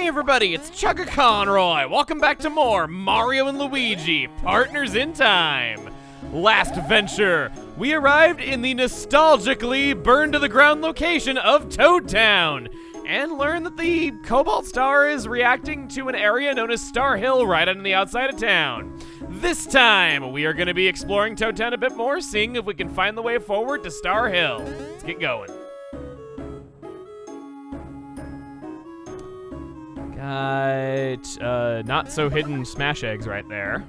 Hey everybody, it's Chugga Conroy. Welcome back to more Mario and Luigi, Partners in Time. Last venture, we arrived in the nostalgically burned-to-the-ground location of Toad Town, and learned that the Cobalt Star is reacting to an area known as Star Hill right on the outside of town. This time, we are going to be exploring Toad Town a bit more, seeing if we can find the way forward to Star Hill. Let's get going. Got not so hidden smash eggs right there.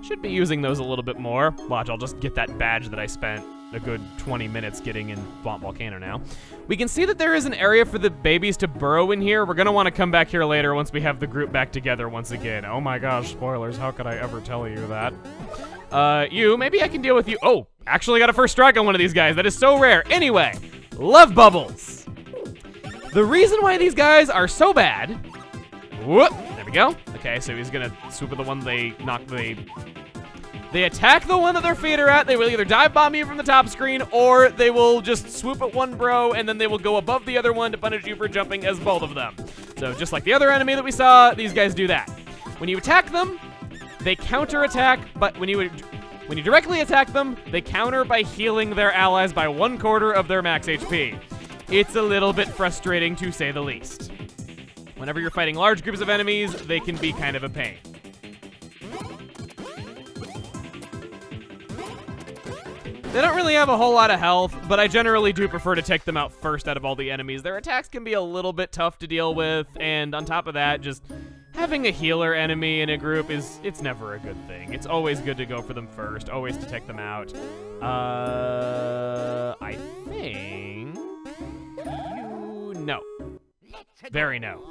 Should be using those a little bit more. Watch, I'll just get that badge that I spent a good 20 minutes getting in Swamp Volcano now. We can see that there is an area for the babies to burrow in here. We're gonna want to come back here later once we have the group back together once again. Oh my gosh, spoilers, how could I ever tell you that? Maybe I can deal with you. Oh, actually got a first strike on one of these guys. That is so rare. Anyway, love bubbles. The reason why these guys are so bad. Whoop, there we go. Okay, so he's gonna swoop at the one they attack the one that their feet are at. They will either dive bomb you from the top screen, or they will just swoop at one bro, and then they will go above the other one to punish you for jumping as both of them. So just like the other enemy that we saw, these guys do that. When you attack them, they counter-attack, but when you directly attack them, they counter by healing their allies by 1/4 of their max HP. It's a little bit frustrating, to say the least. Whenever you're fighting large groups of enemies, they can be kind of a pain. They don't really have a whole lot of health, but I generally do prefer to take them out first out of all the enemies. Their attacks can be a little bit tough to deal with, and on top of that, just having a healer enemy in a group it's never a good thing. It's always good to go for them first, always to take them out. I think no. Very no.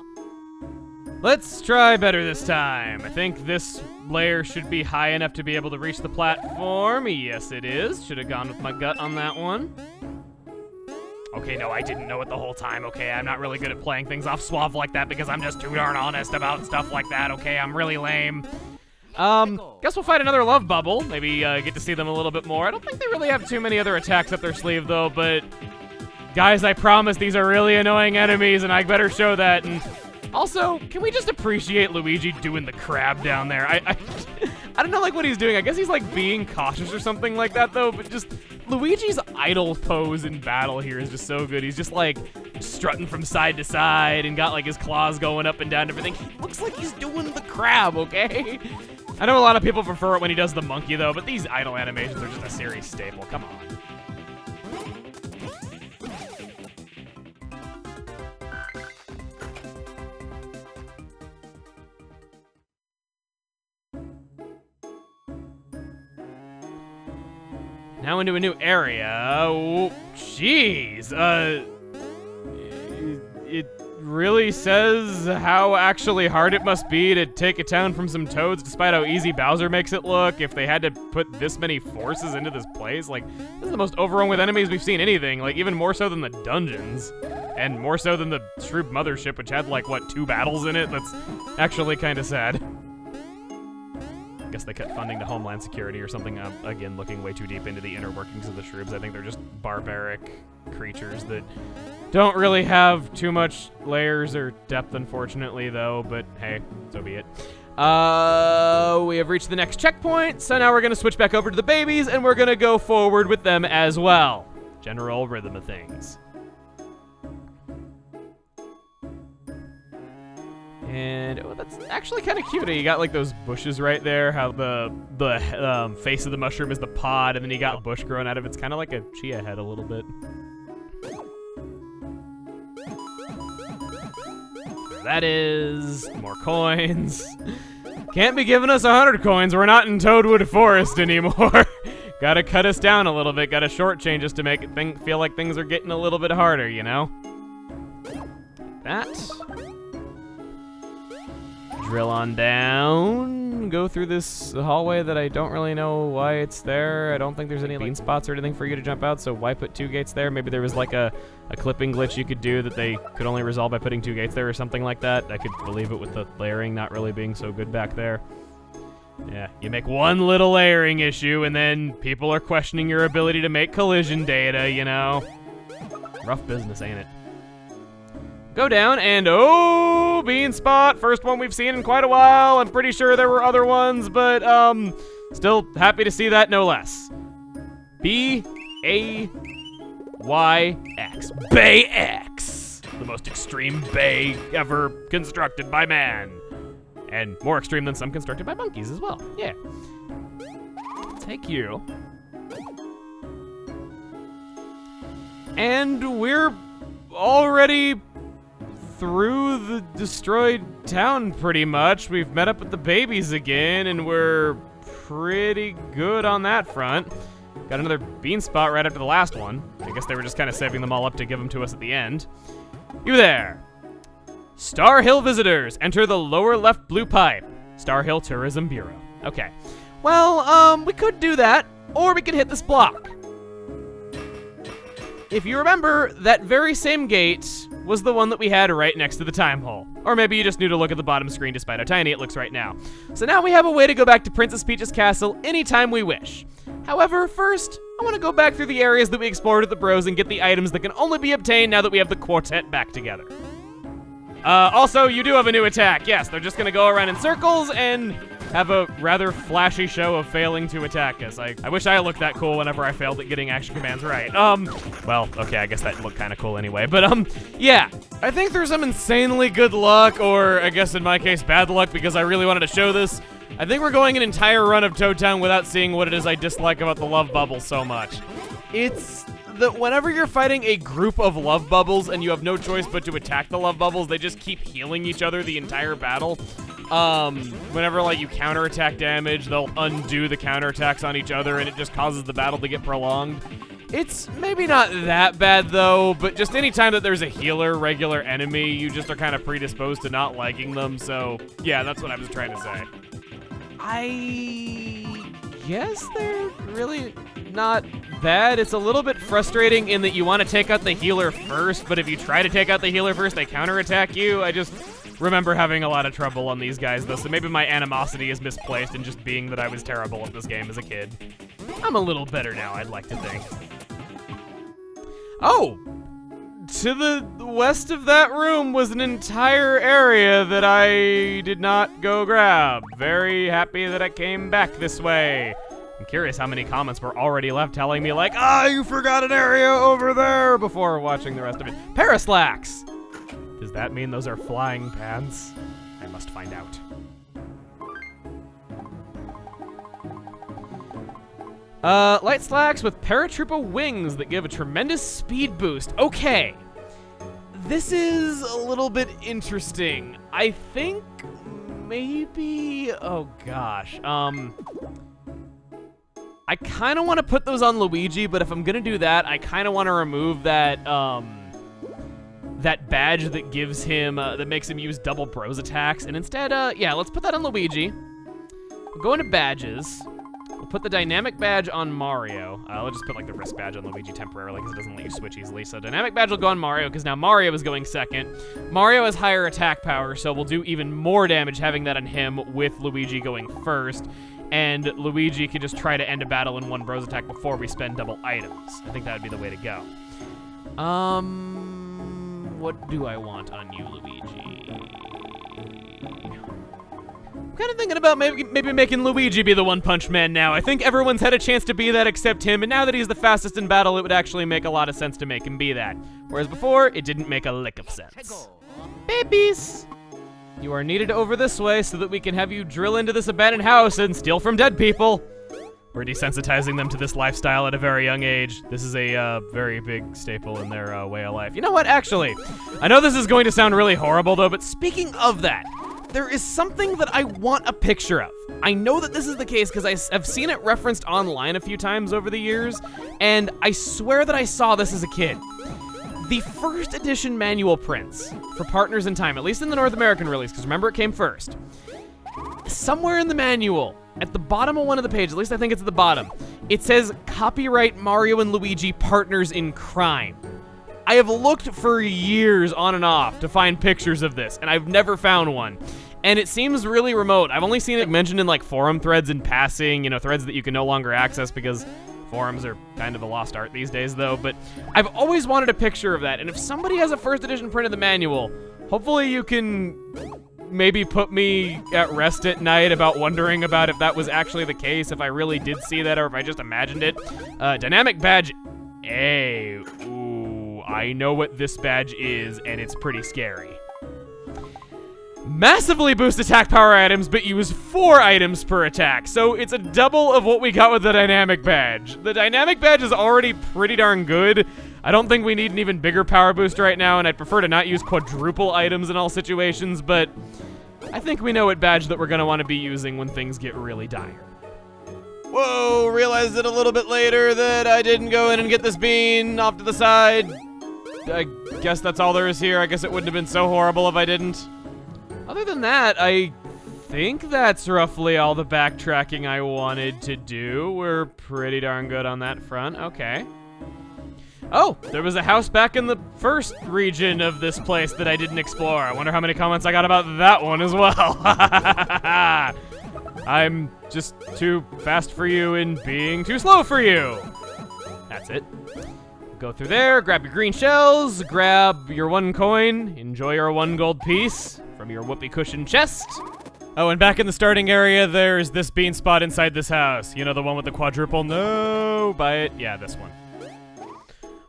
Let's try better this time. I think this layer should be high enough to be able to reach the platform. Yes, it is. Should have gone with my gut on that one. Okay, no, I didn't know it the whole time. Okay, I'm not really good at playing things off suave like that because I'm just too darn honest about stuff like that. Okay, I'm really lame. Guess we'll fight another love bubble. Maybe get to see them a little bit more. I don't think they really have too many other attacks up their sleeve, though, but guys, I promise these are really annoying enemies, and I better show that. And also, can we just appreciate Luigi doing the crab down there? I don't know, like, what he's doing. I guess he's, like, being cautious or something like that, though, but just Luigi's idle pose in battle here is just so good. He's just, like, strutting from side to side and got, like, his claws going up and down and everything. He looks like he's doing the crab, okay? I know a lot of people prefer it when he does the monkey, though, but these idle animations are just a series staple. Come on. Now into a new area. Oh, jeez. It really says how actually hard it must be to take a town from some toads, despite how easy Bowser makes it look. If they had to put this many forces into this place, like, this is the most overrun with enemies we've seen anything. Like, even more so than the dungeons, and more so than the Shroop Mothership, which had like what, 2 battles in it. That's actually kind of sad. I guess they cut funding to Homeland Security or something. Again, looking way too deep into the inner workings of the Shroops. I think they're just barbaric creatures that don't really have too much layers or depth, unfortunately, though, but hey, so be it. We have reached the next checkpoint, so now we're going to switch back over to the babies, and we're going to go forward with them as well. General rhythm of things. And oh, that's actually kind of cute. You got like those bushes right there. How the face of the mushroom is the pod, and then you got a bush growing out of it. It's kind of like a chia head a little bit. There that is. More coins. Can't be giving us 100 coins. We're not in Toadwood Forest anymore. Gotta cut us down a little bit. Gotta shortchange us to make it feel like things are getting a little bit harder, you know? That. Drill on down, go through this hallway that I don't really know why it's there. I don't think there's any bean spots or anything for you to jump out, so why put 2 gates there? Maybe there was like a clipping glitch you could do that they could only resolve by putting 2 gates there or something like that. I could believe it with the layering not really being so good back there. Yeah, you make one little layering issue and then people are questioning your ability to make collision data, you know? Rough business, ain't it? Go down and, oh, bean spot. First one we've seen in quite a while. I'm pretty sure there were other ones, but still happy to see that no less. B-A-Y-X. Bay-X. The most extreme bay ever constructed by man. And more extreme than some constructed by monkeys as well. Yeah. Take you. And we're already through the destroyed town pretty much. We've met up with the babies again, and we're pretty good on that front. Got another bean spot right after the last one. I guess they were just kind of saving them all up to give them to us at the end. You there. Star Hill visitors, enter the lower left blue pipe. Star Hill Tourism Bureau. Okay. Well, we could do that, or we could hit this block. If you remember, that very same gate was the one that we had right next to the time hole. Or maybe you just knew to look at the bottom screen despite how tiny it looks right now. So now we have a way to go back to Princess Peach's castle anytime we wish. However, first, I want to go back through the areas that we explored at the Bros and get the items that can only be obtained now that we have the quartet back together. Also, you do have a new attack. Yes, they're just going to go around in circles and have a rather flashy show of failing to attack us. I wish I looked that cool whenever I failed at getting action commands right. Well, okay, I guess that looked kind of cool anyway. But, yeah. I think there's some insanely good luck, or I guess in my case, bad luck, because I really wanted to show this. I think we're going an entire run of Toad Town without seeing what it is I dislike about the love bubble so much. It's that whenever you're fighting a group of love bubbles and you have no choice but to attack the love bubbles, they just keep healing each other the entire battle. Whenever, like, you counterattack damage, they'll undo the counterattacks on each other, and it just causes the battle to get prolonged. It's maybe not that bad, though, but just any time that there's a healer, regular enemy, you just are kind of predisposed to not liking them, so yeah, that's what I was trying to say. I guess they're really not bad. It's a little bit frustrating in that you want to take out the healer first, but if you try to take out the healer first, they counterattack you. I just remember having a lot of trouble on these guys, though, so maybe my animosity is misplaced in just being that I was terrible at this game as a kid. I'm a little better now, I'd like to think. Oh! To the west of that room was an entire area that I did not go grab. Very happy that I came back this way. I'm curious how many comments were already left telling me like, you forgot an area over there before watching the rest of it. Paraslax! Does that mean those are flying pants? I must find out. Light slacks with paratroopa wings that give a tremendous speed boost. Okay. This is a little bit interesting. I think maybe, oh gosh. I kind of want to put those on Luigi, but if I'm gonna do that, I kind of want to remove that, that badge that gives him, that makes him use double bros attacks. And instead, yeah, let's put that on Luigi. We'll go into badges. We'll put the dynamic badge on Mario. We'll just put like the wrist badge on Luigi temporarily because it doesn't let you switch easily. So dynamic badge will go on Mario because now Mario is going second. Mario has higher attack power, so we'll do even more damage having that on him with Luigi going first. And Luigi can just try to end a battle in one bros attack before we spend double items. I think that would be the way to go. What do I want on you, Luigi? I'm kind of thinking about maybe making Luigi be the one-punch man now. I think everyone's had a chance to be that except him, and now that he's the fastest in battle, it would actually make a lot of sense to make him be that. Whereas before, it didn't make a lick of sense. Babies! You are needed over this way so that we can have you drill into this abandoned house and steal from dead people. We're desensitizing them to this lifestyle at a very young age. This is a very big staple in their way of life. You know what, actually, I know this is going to sound really horrible though, but speaking of that, there is something that I want a picture of. I know that this is the case because I've seen it referenced online a few times over the years, and I swear that I saw this as a kid. The first edition manual prints for Partners in Time, at least in the North American release, because remember it came first. Somewhere in the manual, at the bottom of one of the pages, at least I think it's at the bottom, it says, copyright Mario and Luigi Partners in Crime. I have looked for years on and off to find pictures of this, and I've never found one. And it seems really remote. I've only seen it mentioned in like forum threads in passing, you know, threads that you can no longer access because forums are kind of a lost art these days though, but I've always wanted a picture of that, and if somebody has a first edition print of the manual, Hopefully you can maybe put me at rest at night about wondering about if that was actually the case, if I really did see that, or if I just imagined it. Dynamic badge A. Ooh, I know what this badge is, and it's pretty scary. Massively boost attack power items, but use 4 items per attack, so it's a double of what we got with the dynamic badge. The dynamic badge is already pretty darn good. I don't think we need an even bigger power boost right now, and I'd prefer to not use quadruple items in all situations, but I think we know what badge that we're gonna want to be using when things get really dire. Whoa, realized it a little bit later that I didn't go in and get this bean off to the side. I guess that's all there is here. I guess it wouldn't have been so horrible if I didn't. Other than that, I think that's roughly all the backtracking I wanted to do. We're pretty darn good on that front. Okay. Oh, there was a house back in the first region of this place that I didn't explore. I wonder how many comments I got about that one as well. I'm just too fast for you and being too slow for you. That's it. Go through there, grab your green shells, grab your 1 coin, enjoy your 1 gold piece from your whoopee cushion chest. Oh, and back in the starting area, there's this bean spot inside this house. You know, the one with the quadruple no buy it? Yeah, this one.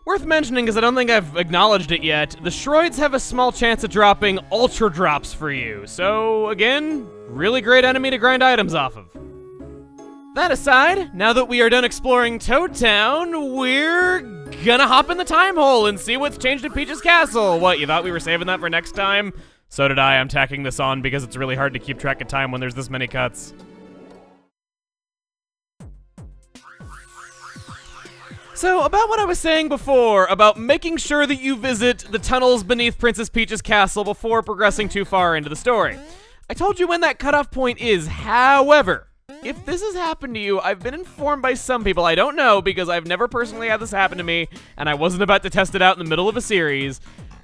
Worth mentioning, because I don't think I've acknowledged it yet, the Shroids have a small chance of dropping Ultra Drops for you. So, again, really great enemy to grind items off of. That aside, now that we are done exploring Toad Town, we're gonna hop in the time hole and see what's changed at Peach's Castle. What, you thought we were saving that for next time? So did I. I'm tacking this on because it's really hard to keep track of time when there's this many cuts. So, about what I was saying before, about making sure that you visit the tunnels beneath Princess Peach's castle before progressing too far into the story. I told you when that cutoff point is, however, if this has happened to you, I've been informed by some people, I don't know because I've never personally had this happen to me, and I wasn't about to test it out in the middle of a series,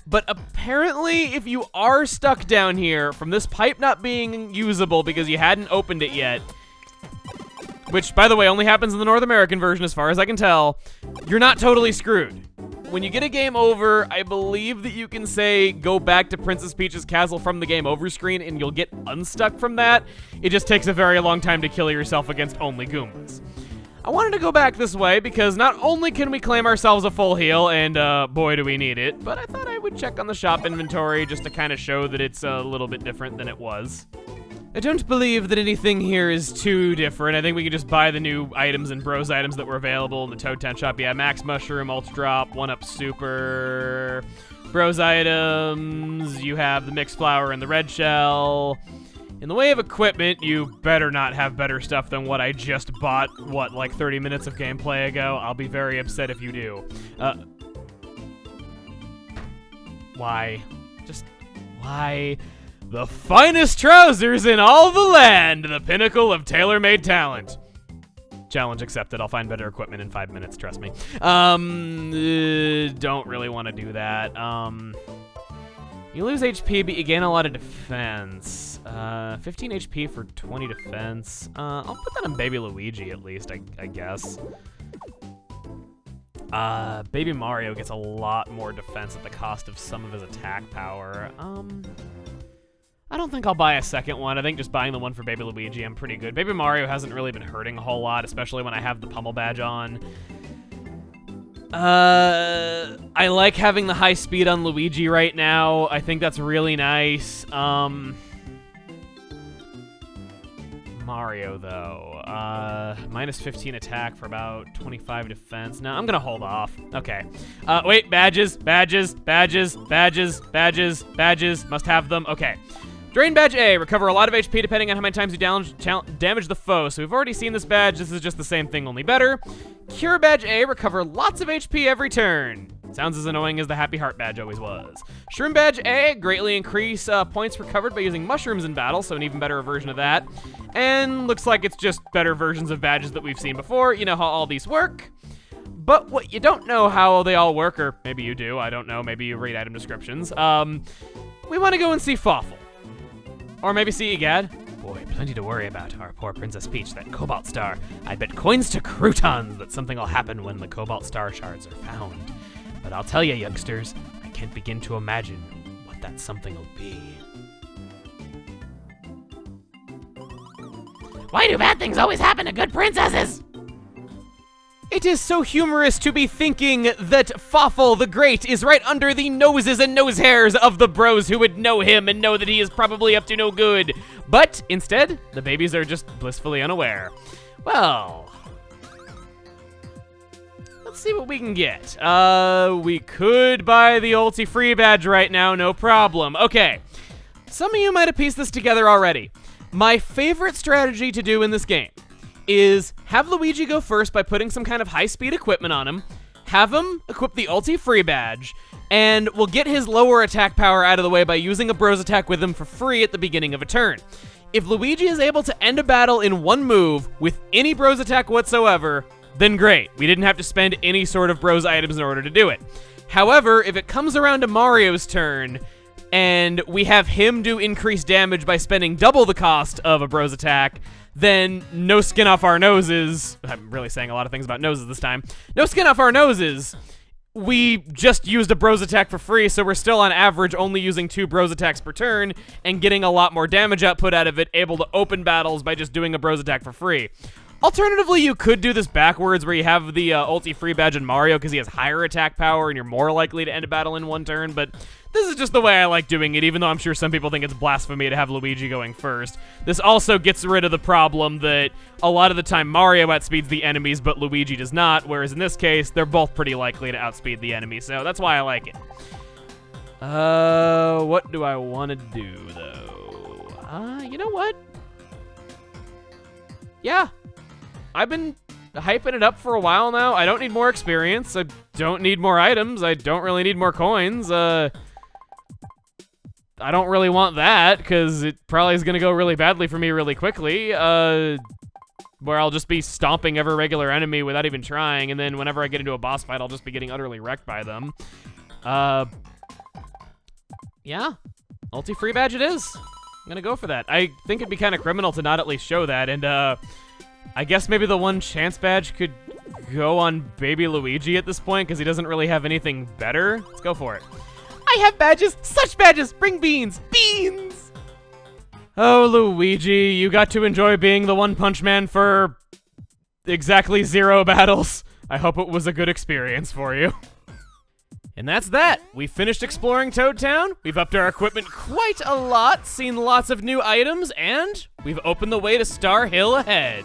but apparently if you are stuck down here from this pipe not being usable because you hadn't opened it yet, which, by the way, only happens in the North American version as far as I can tell, you're not totally screwed. When you get a game over, I believe that you can say, go back to Princess Peach's castle from the game over screen and you'll get unstuck from that. It just takes a very long time to kill yourself against only Goombas. I wanted to go back this way because not only can we claim ourselves a full heal, and boy do we need it, but I thought I would check on the shop inventory just to kind of show that it's a little bit different than it was. I don't believe that anything here is too different. I think we can just buy the new items and bros items that were available in the Toad Town shop. Yeah, Max Mushroom, Ultra Drop, 1-Up Super, bros items, you have the Mixed Flower and the Red Shell. In the way of equipment, you better not have better stuff than what I just bought, what, like 30 minutes of gameplay ago? I'll be very upset if you do. Why? Just, why? The finest trousers in all the land, the pinnacle of tailor-made talent. Challenge accepted. I'll find better equipment in 5 minutes, trust me. Don't really want to do that. You lose HP, but you gain a lot of defense. 15 HP for 20 defense. I'll put that on Baby Luigi at least, I guess. Baby Mario gets a lot more defense at the cost of some of his attack power. I don't think I'll buy a second one. I think just buying the one for Baby Luigi, I'm pretty good. Baby Mario hasn't really been hurting a whole lot, especially when I have the Pummel badge on. I like having the high speed on Luigi right now. I think that's really nice. Mario, though. Minus 15 attack for about 25 defense. No, I'm gonna hold off. Okay. Wait, badges. Must have them. Okay. Drain Badge A, recover a lot of HP depending on how many times you damage the foe. So we've already seen this badge. This is just the same thing, only better. Cure Badge A, recover lots of HP every turn. Sounds as annoying as the Happy Heart badge always was. Shroom Badge A, greatly increase points recovered by using mushrooms in battle, so an even better version of that. And looks like it's just better versions of badges that we've seen before. You know how all these work. But what you don't know how they all work, or maybe you do, I don't know, maybe you read item descriptions. We want to go and see Fawful. Or maybe see Egad. Boy, plenty to worry about, our poor Princess Peach, that Cobalt Star. I bet coins to croutons that something will happen when the Cobalt Star shards are found. But I'll tell you, youngsters, I can't begin to imagine what what that something will be. Why do bad things always happen to good princesses? It is so humorous to be thinking that Fawful the Great is right under the noses and nose hairs of the bros who would know him and know that he is probably up to no good. But instead, the babies are just blissfully unaware. Well, let's see what we can get. We could buy the ulti free badge right now, no problem. Okay, some of you might have pieced this together already. My favorite strategy to do in this game is have Luigi go first by putting some kind of high-speed equipment on him, have him equip the ulti free badge, and we'll get his lower attack power out of the way by using a bros attack with him for free at the beginning of a turn. If Luigi is able to end a battle in one move with any bros attack whatsoever, then great. We didn't have to spend any sort of bros items in order to do it. However, if it comes around to Mario's turn, and we have him do increased damage by spending double the cost of a bros attack, then no skin off our noses. I'm really saying a lot of things about noses this time. No skin off our noses. We just used a bros attack for free, so we're still on average only using 2 bros attacks per turn and getting a lot more damage output out of it, able to open battles by just doing a bros attack for free. Alternatively, you could do this backwards where you have the ulti free badge in Mario because he has higher attack power and you're more likely to end a battle in one turn, but this is just the way I like doing it, even though I'm sure some people think it's blasphemy to have Luigi going first. This also gets rid of the problem that a lot of the time Mario outspeeds the enemies, but Luigi does not, whereas in this case, they're both pretty likely to outspeed the enemy, so that's why I like it. What do I want to do, though? You know what? Yeah. I've been hyping it up for a while now. I don't need more experience. I don't need more items. I don't really need more coins. I don't really want that, because it probably is going to go really badly for me really quickly, where I'll just be stomping every regular enemy without even trying, and then whenever I get into a boss fight, I'll just be getting utterly wrecked by them. Yeah. Ulti free badge it is. I'm going to go for that. I think it'd be kind of criminal to not at least show that, and, I guess maybe the one chance badge could go on baby Luigi at this point, because he doesn't really have anything better. Let's go for it. I have badges! Such badges! Bring beans! Beans! Oh, Luigi, you got to enjoy being the One Punch Man for exactly 0 battles. I hope it was a good experience for you. And that's that. We finished exploring Toad Town, we've upped our equipment quite a lot, seen lots of new items, and we've opened the way to Star Hill ahead.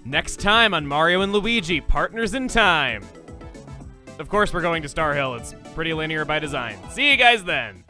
Next time on Mario and Luigi, Partners in Time. Of course we're going to Star Hill, it's pretty linear by design. See you guys then!